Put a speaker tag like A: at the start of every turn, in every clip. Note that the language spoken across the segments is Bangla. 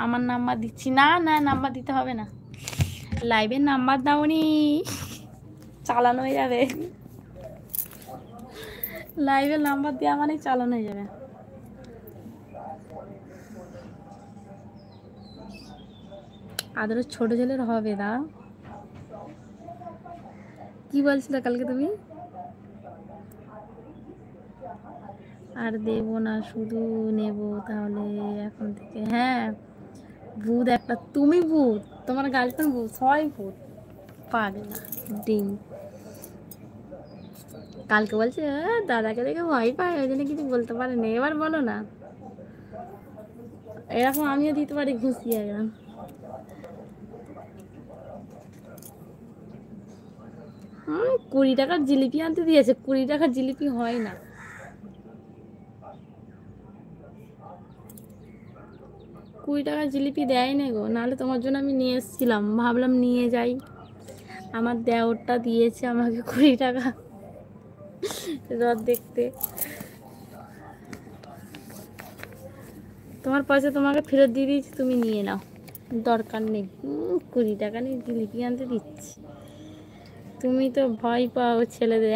A: আমার নাম্বার দিচ্ছি না, না নাম্বার দিতে হবে না, লাইভের নাম্বার দাওনি, চালানো হয়ে যাবে, লাইভের নাম্বার দেওয়া মানে চালানো হয়ে যাবে। আদর ছোট ছেলের হবে দা, কি বলছিলে কালকে তুমি? আর দেবো না, শুধু নেব তাহলে এখন থেকে। হ্যাঁ ভূত একটা, তুমি ভূত, তোমার গার্লফ্রেন্ড ভূত, সবাই ভূত, পারে না ডিম। কালকে বলছে দাদাকে দেখে ভয় পায়, ওই জন্য কিছু বলতে পারে না। এবার বলো না, এরকম আমিও দিতে পারি ঘুষিয়ে একদম। 20 টাকার জিলিপি আনতে দিয়েছে, 20 টাকার জিলিপি হয় না। 20 টাকার জিলিপি দেয় না গো, নাহলে তোমার জন্য আমি নিয়ে এসেছিলাম, ভাবলাম নিয়ে যাই। আমার দেওরটা দিয়েছে আমাকে 20 টাকা রথ দেখতে। তোমার পয়সা তোমাকে ফেরত দিয়ে দিয়েছি, তুমি নিয়ে নাও, দরকার নেই। 20 টাকা নিয়ে জিলিপি আনতে দিচ্ছি। তুমি তো ভয় পাও ছেলেদের।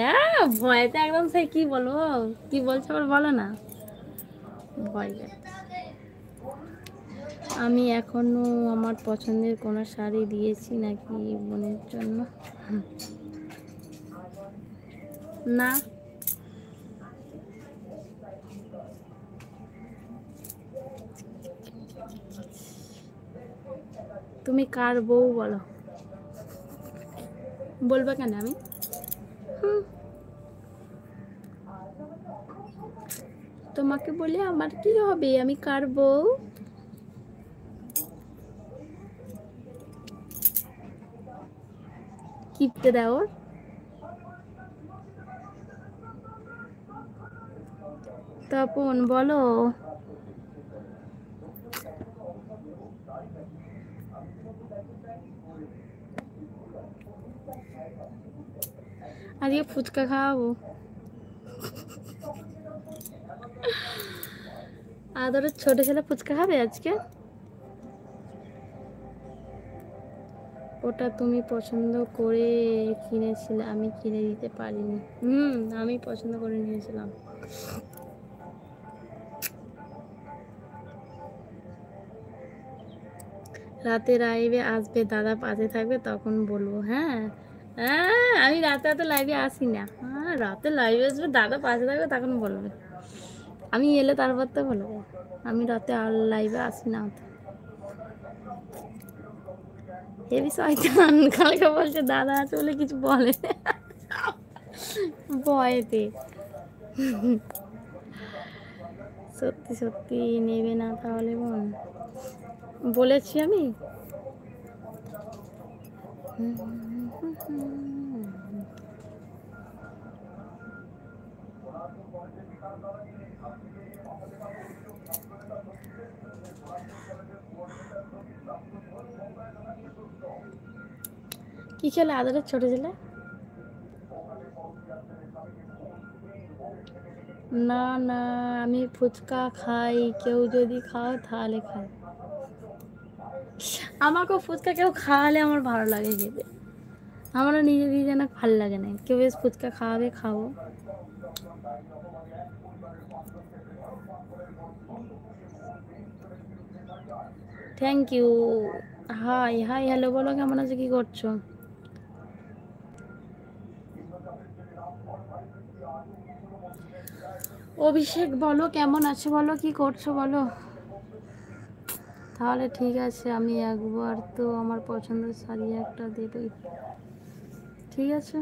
A: ভয়তে একদম সেই কি বলবো, কি বলছো আবার বলো না, ভয় লাগে। আমি এখনো আমার পছন্দের কোনো শাড়ি দিয়েছি নাকি বোনের জন্য? না। তুমি কার বউ বলো? বলবে কেন আমি? তোমাকে বলে আমার কি হবে, আমি কার বউ? কিপটে দাও। তপন বলো। আজকে ফুচকা খাওয়াবো। আদরের ছোট ছেলে ফুচকা খাবে আজকে। ওটা তুমি পছন্দ করে কিনেছিলে, আমি কিনে দিতে পারিনি। আমি পছন্দ করে নিয়েছিলাম। রাতে লাইভে আসবে, দাদা পাশে থাকবে, তখন বলবো। হ্যাঁ হ্যাঁ, আমি রাতে এত লাইভে আসি না। হ্যাঁ রাতে লাইভে আসবে, দাদা পাশে থাকবে, তখন বলবে। আমি এলে তারপর তো বলবো, আমি রাতে আর লাইভে আসি না। হেবি শয়তান, কালকে বলছে দাদা আছে বলে কিছু বলে ভয়েতে। সত্যি সত্যি নেবে না তাহলে বোন? বলেছি আমি। কি খেলে আদরের ছোট ছেলে? না না, আমি ফুচকা খাই, কেউ যদি খাও তাহলে খাই। আমাকেও ফুচকা কেউ খাওয়ালে আমার ভালো লাগে খেতে, আমারও নিজে দিয়ে যেন ভালো লাগে না, কেউ বেশ ফুচকা খাওয়াবে খাবো। Thank you. Hi hi hello বলো, কেমন আছো, কি করছো? অভিষেক বলো কেমন আছো, বলো কি করছো বলো। তাহলে ঠিক আছে, আমি একবার তো আমার পছন্দের শাড়ি একটা দেবই, ঠিক আছে।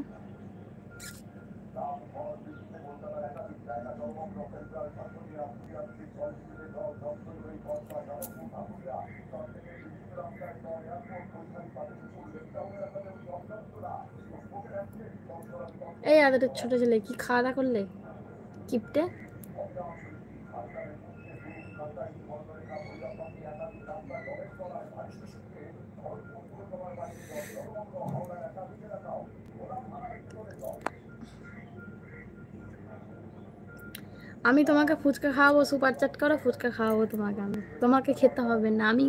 A: এই আদরের ছোট ছেলে, কি খাওয়া দাওয়া করলে কিপটে? আমি তোমাকে ফুচকা খাওয়াবো, সুপার চাট করো, ফুচকা খাওয়াবো তোমাকে, আমি তোমাকে খেতে হবে না, আমি